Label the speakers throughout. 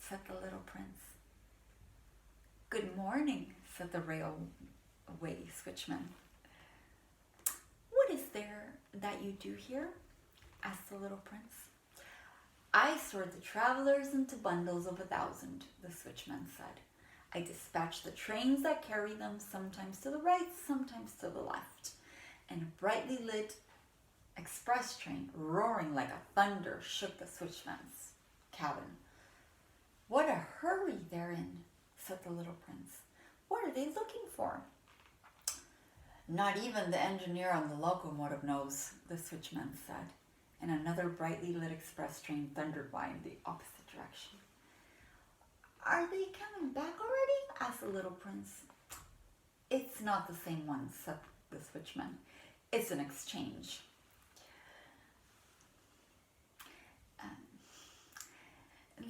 Speaker 1: said the little prince. Good morning, said the railway switchman. What is there that you do here? Asked the little prince. I sort the travelers into bundles of 1,000, the switchman said. I dispatch the trains that carry them, sometimes to the right, sometimes to the left. And a brightly lit express train, roaring like a thunder, shook the switchman's cabin. What a hurry they're in, said the little prince. What are they looking for? Not even the engineer on the locomotive knows, the switchman said, and another brightly lit express train thundered by in the opposite direction. Are they coming back already? Asked the little prince. It's not the same one, said the switchman. It's an exchange.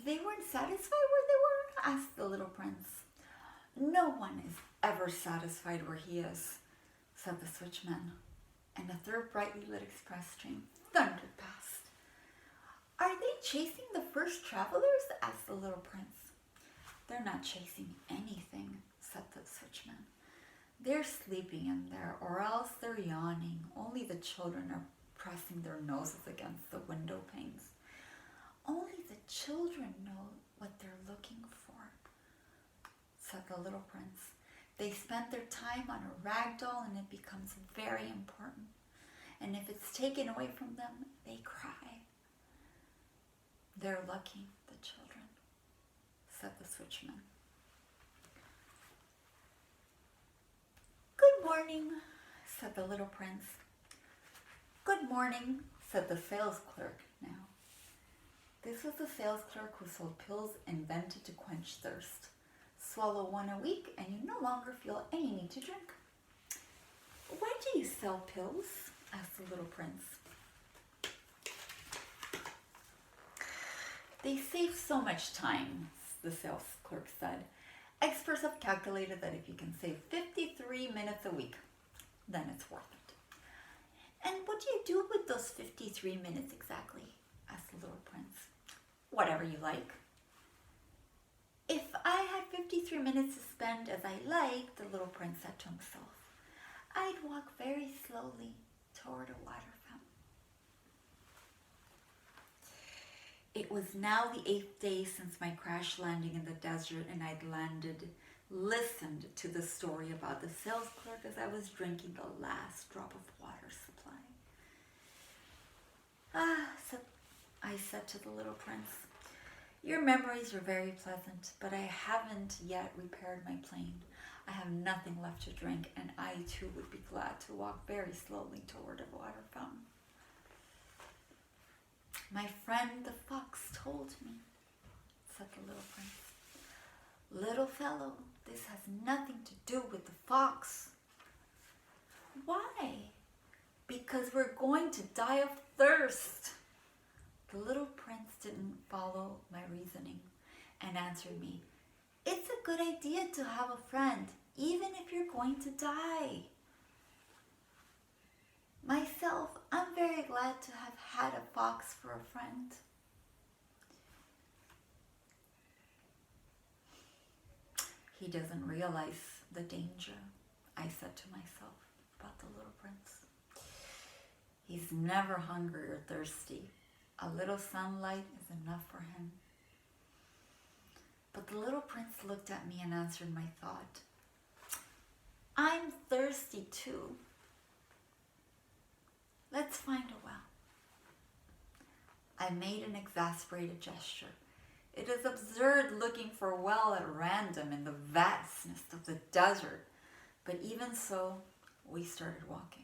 Speaker 1: They weren't satisfied where they were? Asked the little prince. No one is ever satisfied where he is, said the switchman, and a third brightly lit express train thundered past. Are they chasing the first travelers? Asked the little prince. They're not chasing anything, said the switchman. They're sleeping in there, or else they're yawning. Only the children are pressing their noses against the window panes. Only the children know what they're looking for, said the little prince. They spend their time on a rag doll and it becomes very important. And if it's taken away from them, they cry. They're lucky, the children, said the switchman. Good morning, said the little prince. Good morning, said the sales clerk now. This was the sales clerk who sold pills invented to quench thirst. Swallow one a week and you no longer feel any need to drink. Why do you sell pills? Asked the little prince. They save so much time, the sales clerk said. Experts have calculated that if you can save 53 minutes a week, then it's worth it. And what do you do with those 53 minutes exactly? Asked the little prince. Whatever you like. If I had 53 minutes to spend as I liked, the little prince said to himself, I'd walk very slowly toward a water fountain. It was now the 8th day since my crash landing in the desert, and I'd listened to the story about the sales clerk as I was drinking the last drop of water supply. I said to the little prince, your memories are very pleasant, but I haven't yet repaired my plane. I have nothing left to drink, and I too would be glad to walk very slowly toward a water fountain. My friend the fox told me, said the little prince. Little fellow, this has nothing to do with the fox. Why? Because we're going to die of thirst. The little prince didn't follow my reasoning and answered me, it's a good idea to have a friend, even if you're going to die. Myself, I'm very glad to have had a fox for a friend. He doesn't realize the danger, I said to myself about the little prince. He's never hungry or thirsty. A little sunlight is enough for him. But the little prince looked at me and answered my thought. I'm thirsty too. Let's find a well. I made an exasperated gesture. It is absurd looking for a well at random in the vastness of the desert. But even so, we started walking.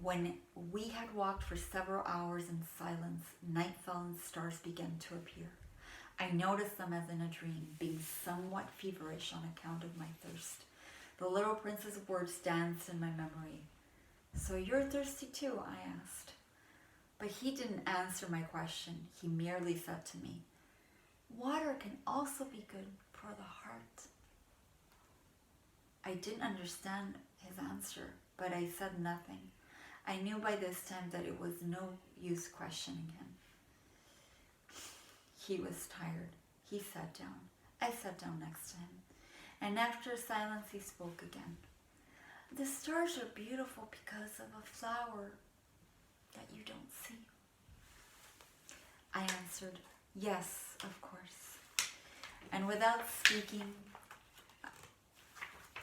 Speaker 1: When we had walked for several hours in silence, night fell and stars began to appear. I noticed them as in a dream, being somewhat feverish on account of my thirst. The little prince's words danced in my memory. So you're thirsty too, I asked. But he didn't answer my question. He merely said to me, water can also be good for the heart. I didn't understand his answer, but I said nothing. I knew by this time that it was no use questioning him. He was tired. He sat down. I sat down next to him. And after silence, he spoke again. The stars are beautiful because of a flower that you don't see. I answered, yes, of course. And without speaking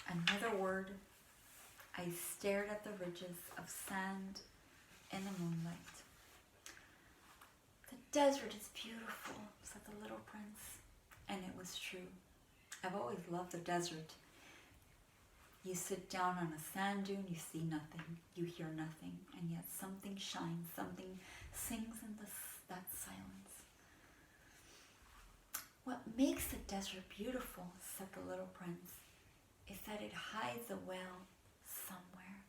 Speaker 1: another word, I stared at the ridges of sand in the moonlight. The desert is beautiful, said the little prince. And it was true. I've always loved the desert. You sit down on a sand dune, you see nothing, you hear nothing, and yet something shines, something sings in that silence. What makes the desert beautiful, said the little prince, is that it hides a well somewhere.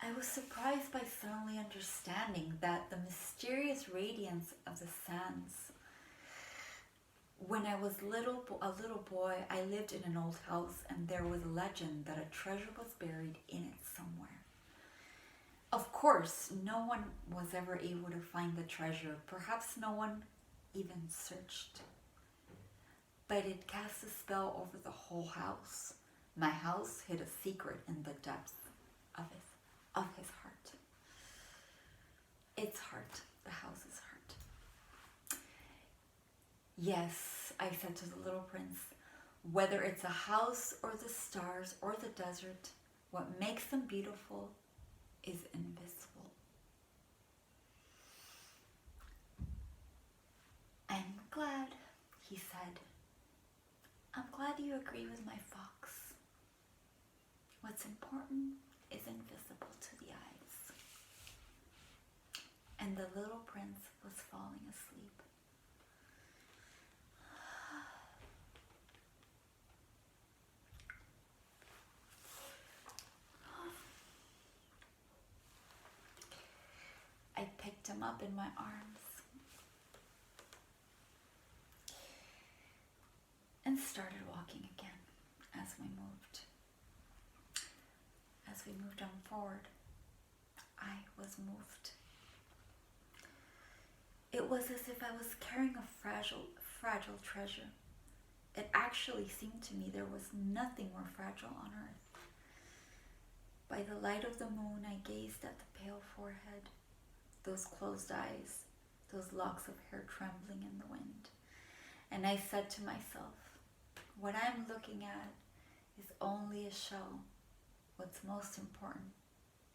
Speaker 1: I was surprised by suddenly understanding that the mysterious radiance of the sands. When I was a little boy, I lived in an old house, and there was a legend that a treasure was buried in it somewhere. Of course, no one was ever able to find the treasure. Perhaps no one even searched. But it cast a spell over the whole house. My house hid a secret in the depths of his heart. Its heart, the house's heart. Yes, I said to the little prince, whether it's a house or the stars or the desert, what makes them beautiful is invisible. I'm glad, he said. I'm glad you agree with my fox. What's important is invisible to the eyes. And the little prince was falling asleep. I picked him up in my arms and started walking again as we moved. As we moved on forward, I was moved. It was as if I was carrying a fragile treasure. It actually seemed to me there was nothing more fragile on earth. By the light of the moon, I gazed at the pale forehead, those closed eyes, those locks of hair trembling in the wind. And I said to myself, what I'm looking at is only a shell. What's most important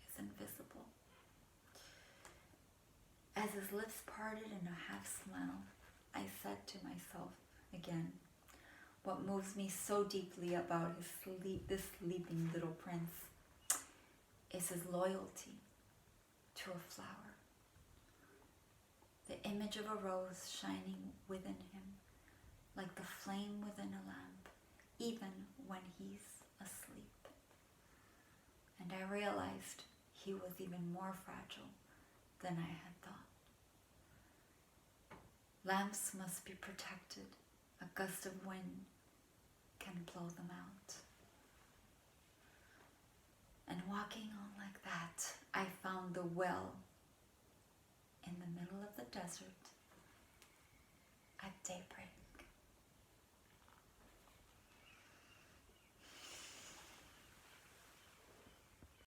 Speaker 1: is invisible. As his lips parted in a half smile, I said to myself again, what moves me so deeply about this sleeping little prince is his loyalty to a flower. The image of a rose shining within him, like the flame within a lamp, even when he's asleep. And I realized he was even more fragile than I had thought. Lamps must be protected. A gust of wind can blow them out. And walking on like that, I found the well in the middle of the desert at daybreak.